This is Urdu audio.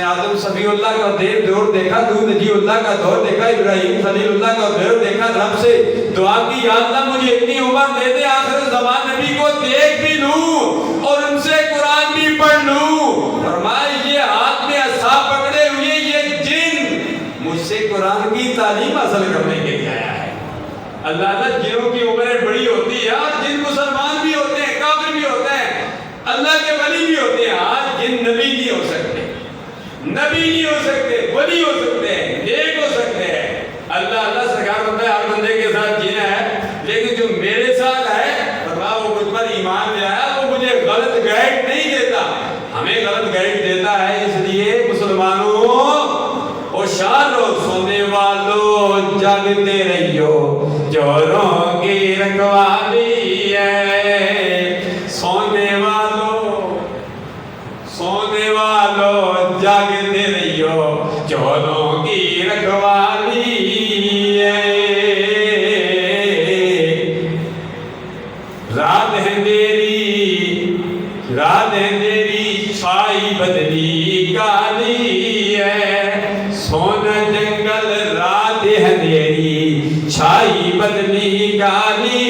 نے آدم صفی اللہ کا دور دیکھا، نوح نجی اللہ کا دور دیکھا، ابراہیم خلیل اللہ کا دور دیکھا، رب سے دعا کی یا اللہ مجھے اتنی عمر دے دے آخر زمان نبی کو دیکھ بھی لوں اور ان سے قرآن بھی پڑھ لوں۔ فرمایا یہ ہاتھ میں عصا پکڑے ہوئے یہ جن مجھ سے قرآن کی تعلیم حاصل کرنے کے لیے آیا ہے۔ اللہ جنوں کی عمریں بڑی ہوتی ہے اور جن مسلمان بھی ہوتے ہیں، کافر بھی ہوتے ہیں، اللہ کے ولی بھی ہوتے ہیں۔ آج جن نبی نہیں ہو سکتے، نبی نہیں ہو سکتے، ولی ہو سکتے ہیں، نیک ہو سکتے ہیں۔ اللہ سرکار بندہ ہے ہر بندے کے ساتھ جینا ہے، لیکن جو میرے ساتھ ہے فرمایا وہ مجھ پر ایمان لے آیا، وہ مجھے غلط گائیڈ نہیں دیتا، ہمیں غلط گائیڈ دیتا ہے۔ اس لیے مسلمانوں ہوشیار رہو، سونے والوں جاگتے رہیو، چوروں کی رکھوالی ہے۔ سونے والوں جاگتے رہیو، چوروں کی رکھوالی ہے۔ رات ہے اندھیری چھائی بدلی کالی ہے۔